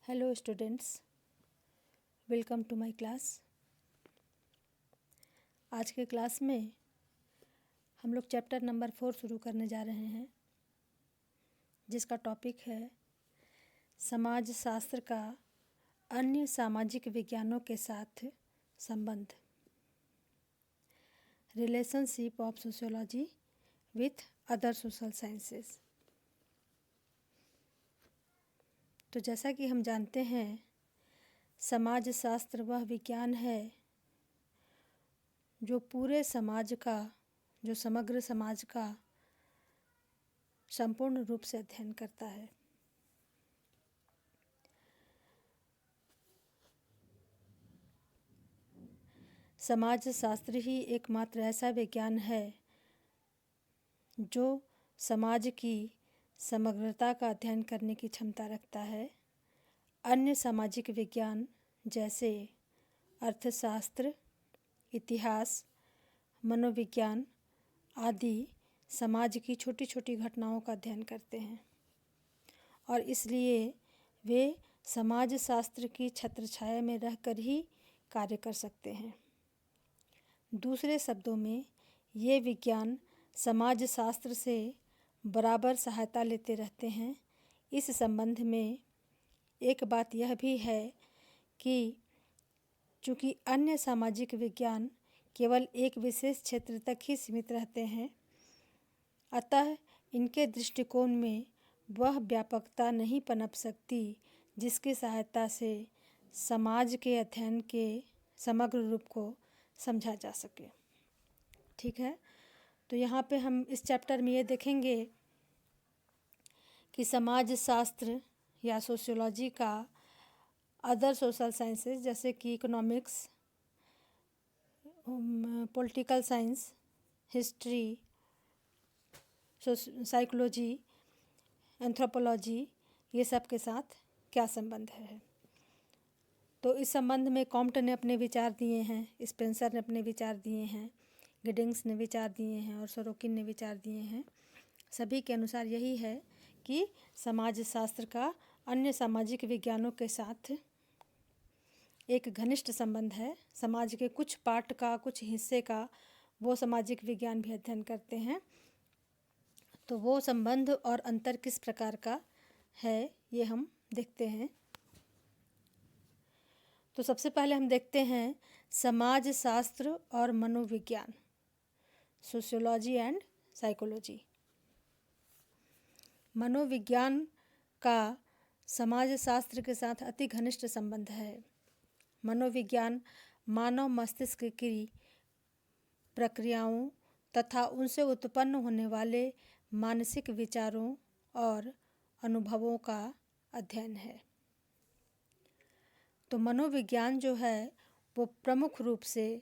Hello students, welcome to my class. आज के class में हम लोग चैप्टर नंबर 4 शुरू करने जा रहे हैं, जिसका टॉपिक है समाज शास्त्र का अन्य सामाजिक विज्ञानों के साथ संबंध, relationship of sociology with other social sciences. तो जैसा कि हम जानते हैं, समाज शास्त्र वह विज्ञान है जो पूरे समाज का, जो समग्र समाज का संपूर्ण रूप से अध्ययन करता है। समाज शास्त्र ही एकमात्र ऐसा विज्ञान है जो समाज की समग्रता का अध्ययन करने की क्षमता रखता है। अन्य सामाजिक विज्ञान जैसे अर्थशास्त्र, इतिहास, मनोविज्ञान आदि समाज की छोटी छोटी घटनाओं का अध्ययन करते हैं और इसलिए वे समाज शास्त्र की छत्रछाया में रहकर ही कार्य कर सकते हैं। दूसरे शब्दों में, ये विज्ञान समाज शास्त्र से बराबर सहायता लेते रहते हैं। इस संबंध में एक बात यह भी है कि चूँकि अन्य सामाजिक विज्ञान केवल एक विशेष क्षेत्र तक ही सीमित रहते हैं, अतः इनके दृष्टिकोण में वह व्यापकता नहीं पनप सकती जिसकी सहायता से समाज के अध्ययन के समग्र रूप को समझा जा सके। ठीक है, तो यहाँ पे हम इस चैप्टर में ये देखेंगे कि समाज शास्त्र या सोशियोलॉजी का अदर सोशल साइंसेस जैसे कि economics, political science, history, psychology, anthropology, ये सब के साथ क्या संबंध है। तो इस संबंध में कॉम्ट ने अपने विचार दिए हैं, स्पेंसर ने अपने विचार दिए हैं, गिडिंग्स ने विचार दिए हैं और सोरोकिन ने विचार दिए हैं। सभी के अनुसार यही है कि समाज शास्त्र का अन्य सामाजिक विज्ञानों के साथ एक घनिष्ठ संबंध है। समाज के कुछ पार्ट का, कुछ हिस्से का वो सामाजिक विज्ञान भी अध्ययन करते हैं। तो वो संबंध और अंतर किस प्रकार का है, ये हम देखते हैं। तो सबसे पहले हम देखते हैं समाज शास्त्र और मनोविज्ञान, सोशियोलॉजी एंड साइकोलॉजी। मनोविज्ञान का समाज शास्त्र के साथ अति घनिष्ठ संबंध है। मनोविज्ञान मानव मस्तिष्क की प्रक्रियाओं तथा उनसे उत्पन्न होने वाले मानसिक विचारों और अनुभवों का अध्ययन है। तो मनोविज्ञान जो है वो प्रमुख रूप से,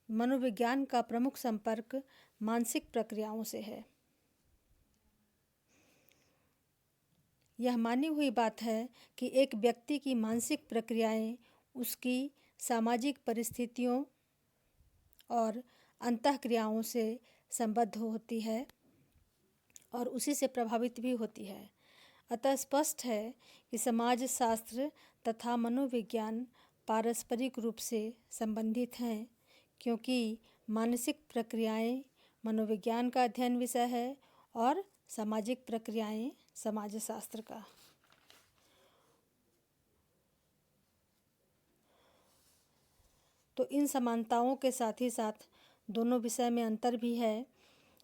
मनोविज्ञान का प्रमुख संपर्क मानसिक प्रक्रियाओं से है। यह मानी हुई बात है कि एक व्यक्ति की मानसिक प्रक्रियाएं उसकी सामाजिक परिस्थितियों और अंतःक्रियाओं से संबद्ध होती है और उसी से प्रभावित भी होती है। अतः स्पष्ट है कि समाज शास्त्र तथा मनोविज्ञान पारस्परिक रूप से संबंधित हैं, क्योंकि मानसिक प्रक्रियाएं मनोविज्ञान का अध्ययन विषय है और सामाजिक प्रक्रियाएं समाज शास्त्र का। तो इन समानताओं के साथ ही साथ दोनों विषय में अंतर भी है।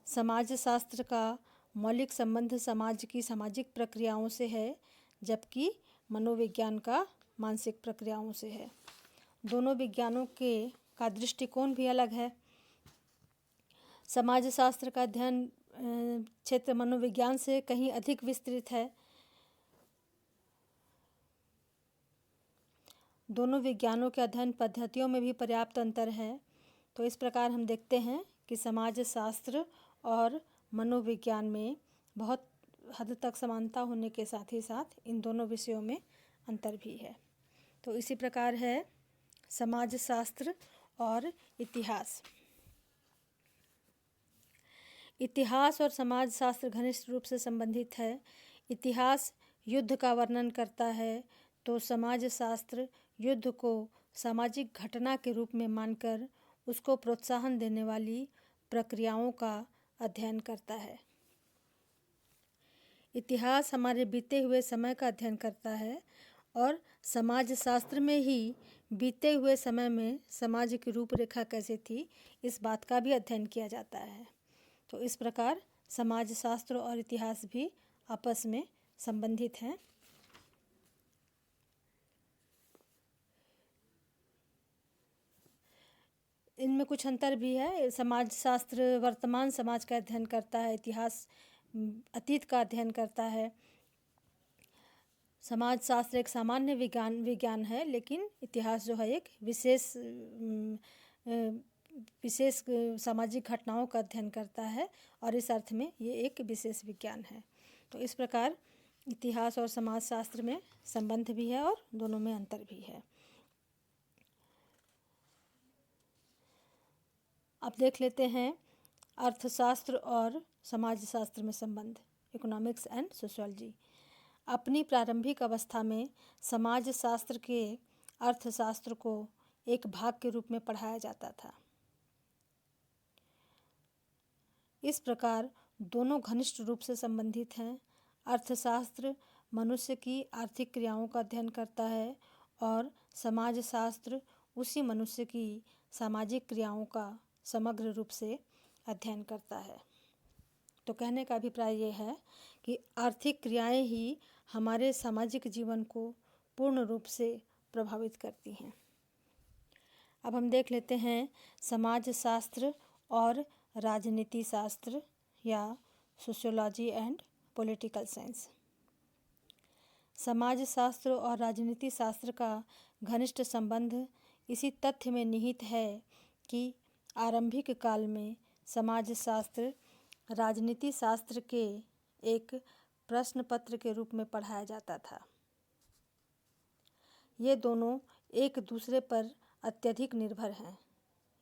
समाज शास्त्र का मौलिक संबंध समाज की सामाजिक प्रक्रियाओं से है, जबकि मनोविज्ञान का मानसिक प्रक्रियाओं से है। दोनों विज्ञानों का दृष्टिकोण भी अलग है। समाज शास्त्र का अध्ययन क्षेत्र मनोविज्ञान से कहीं अधिक विस्तृत है। दोनों विज्ञानों के अध्ययन पद्धतियों में भी पर्याप्त अंतर है। तो इस प्रकार हम देखते हैं कि समाज शास्त्र और मनोविज्ञान में बहुत हद तक समानता होने के साथ ही साथ इन दोनों विषयों में अंतर भी है। तो इसी प्रकार है समाज शास्त्र और इतिहास। इतिहास और समाज शास्त्र घनिष्ठ रूप से संबंधित है। इतिहास युद्ध का वर्णन करता है, तो समाजशास्त्र युद्ध को सामाजिक घटना के रूप में मानकर उसको प्रोत्साहन देने वाली प्रक्रियाओं का अध्ययन करता है। इतिहास हमारे बीते हुए समय का अध्ययन करता है और समाजशास्त्र में ही बीते हुए समय में समाज की रूपरेखा कैसे थी, इस बात का भी अध्ययन किया जाता है। तो इस प्रकार समाजशास्त्र और इतिहास भी आपस में संबंधित हैं। इनमें कुछ अंतर भी है। समाजशास्त्र वर्तमान समाज का अध्ययन करता है, इतिहास अतीत का अध्ययन करता है। समाजशास्त्र एक सामान्य विज्ञान है, लेकिन इतिहास जो है एक विशेष सामाजिक घटनाओं का अध्ययन करता है और इस अर्थ में ये एक विशेष विज्ञान है। तो इस प्रकार इतिहास और समाजशास्त्र में संबंध भी है और दोनों में अंतर भी है। अब देख लेते हैं अर्थशास्त्र और समाजशास्त्र में संबंध, इकोनॉमिक्स एंड सोशियोलॉजी। अपनी प्रारंभिक अवस्था में समाजशास्त्र के अर्थशास्त्र को एक भाग के रूप में पढ़ाया जाता था। इस प्रकार दोनों घनिष्ठ रूप से संबंधित हैं। अर्थशास्त्र मनुष्य की आर्थिक क्रियाओं का अध्ययन करता है और समाजशास्त्र उसी मनुष्य की सामाजिक क्रियाओं का समग्र रूप से अध्ययन करता है। तो कहने का अभिप्राय यह है कि आर्थिक क्रियाएं ही हमारे सामाजिक जीवन को पूर्ण रूप से प्रभावित करती हैं। अब हम देख लेते हैं समाजशास्त्र और राजनीति शास्त्र या सोशियोलॉजी एंड पॉलिटिकल साइंस। समाजशास्त्र और राजनीति शास्त्र का घनिष्ठ संबंध इसी तथ्य में निहित है कि आरंभिक काल में समाजशास्त्र राजनीति शास्त्र के एक प्रश्न पत्र के रूप में पढ़ाया जाता था। ये दोनों एक दूसरे पर अत्यधिक निर्भर हैं।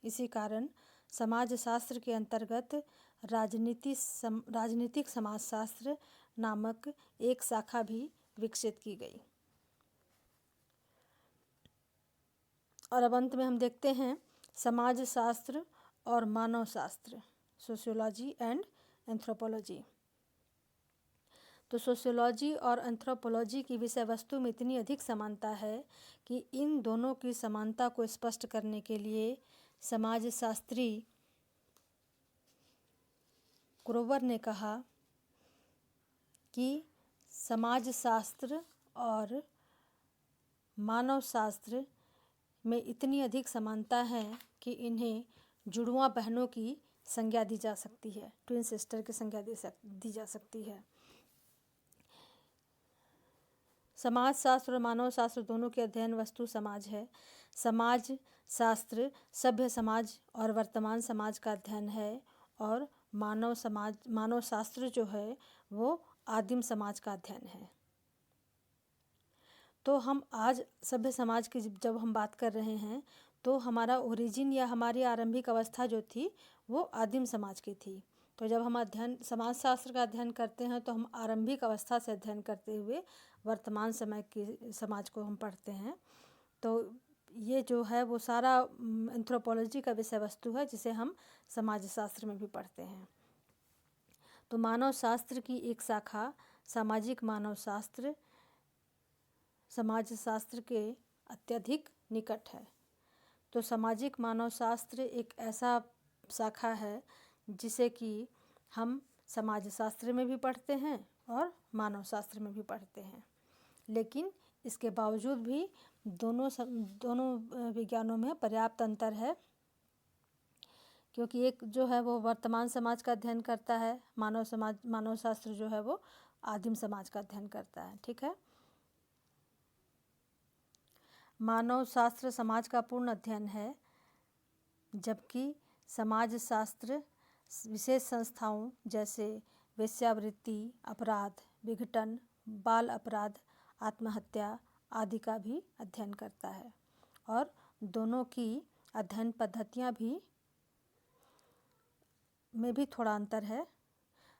इसी कारण समाजशास्त्र के अंतर्गत राजनीतिक समाजशास्त्र नामक एक शाखा भी विकसित की गई। और अब अंत में हम देखते हैं समाजशास्त्र और मानवशास्त्र, सोशियोलॉजी एंड एंथ्रोपोलॉजी। तो सोशियोलॉजी और एंथ्रोपोलॉजी की विषय वस्तु में इतनी अधिक समानता है कि इन दोनों की समानता को स्पष्ट करने के लिए समाजशास्त्री क्रोवर ने कहा कि समाजशास्त्र और मानवशास्त्र में इतनी अधिक समानता है कि इन्हें जुड़वां बहनों की संज्ञा दी जा सकती है, ट्विन सिस्टर की संज्ञा दी जा सकती है। समाजशास्त्र और मानवशास्त्र दोनों के अध्ययन वस्तु समाज है। समाज शास्त्र सभ्य समाज और वर्तमान समाज का अध्ययन है और मानवशास्त्र जो है वो आदिम समाज का अध्ययन है। तो हम आज सभ्य समाज की जब हम बात कर रहे हैं तो हमारा ओरिजिन या हमारी आरंभिक अवस्था जो थी वो आदिम समाज की थी। तो जब हम समाजशास्त्र का अध्ययन करते हैं तो हम आरंभिक अवस्था से अध्ययन करते हुए वर्तमान समय के समाज को हम पढ़ते हैं। तो ये जो है वो सारा एंथ्रोपोलॉजी का विषय वस्तु है जिसे हम समाजशास्त्र में भी पढ़ते हैं। तो मानवशास्त्र की एक शाखा सामाजिक मानवशास्त्र समाजशास्त्र के अत्यधिक निकट है। तो सामाजिक मानवशास्त्र एक ऐसा शाखा है जिसे कि हम समाजशास्त्र में भी पढ़ते हैं और मानवशास्त्र में भी पढ़ते हैं, लेकिन इसके बावजूद भी दोनों विज्ञानों में पर्याप्त अंतर है, क्योंकि एक जो है वो वर्तमान समाज का अध्ययन करता है, मानवशास्त्र जो है वो आदिम समाज का अध्ययन करता है। ठीक है। मानवशास्त्र समाज का पूर्ण अध्ययन है, जबकि समाजशास्त्र विशेष संस्थाओं जैसे वेश्यावृत्ति, अपराध, विघटन, बाल अपराध, आत्महत्या आदि का भी अध्ययन करता है। और दोनों की अध्ययन पद्धतियाँ में भी थोड़ा अंतर है।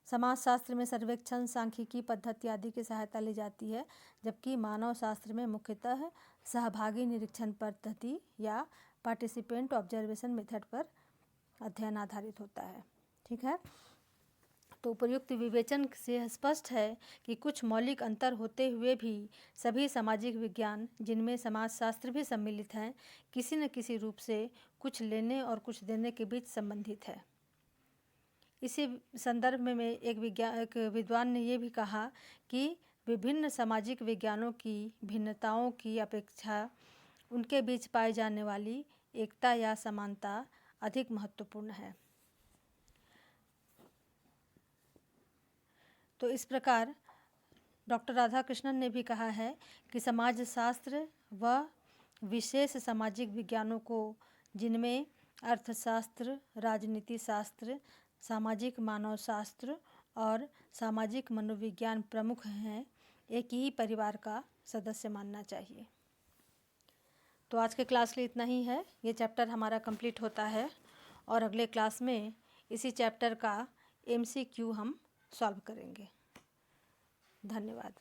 समाजशास्त्र में सर्वेक्षण, सांख्यिकी पद्धति आदि की सहायता ली जाती है, जबकि मानव शास्त्र में मुख्यतः सहभागी निरीक्षण पद्धति या पार्टिसिपेंट ऑब्जर्वेशन मेथड पर अध्ययन आधारित होता है। ठीक है, तो उपयुक्त विवेचन से स्पष्ट है कि कुछ मौलिक अंतर होते हुए भी सभी सामाजिक विज्ञान, जिनमें समाजशास्त्र भी सम्मिलित हैं, किसी न किसी रूप से कुछ लेने और कुछ देने के बीच संबंधित है। इसी संदर्भ में एक विद्वान ने ये भी कहा कि विभिन्न सामाजिक विज्ञानों की भिन्नताओं की अपेक्षा उनके बीच पाई जाने वाली एकता या समानता अधिक महत्वपूर्ण है। तो इस प्रकार डॉक्टर राधाकृष्णन ने भी कहा है कि समाजशास्त्र व विशेष सामाजिक विज्ञानों को, जिनमें अर्थशास्त्र, राजनीति शास्त्र, सामाजिक मानवशास्त्र और सामाजिक मनोविज्ञान प्रमुख हैं, एक ही परिवार का सदस्य मानना चाहिए। तो आज के क्लास के लिए इतना ही है। ये चैप्टर हमारा कंप्लीट होता है और अगले क्लास में इसी चैप्टर का MCQ हम सॉल्व करेंगे। धन्यवाद।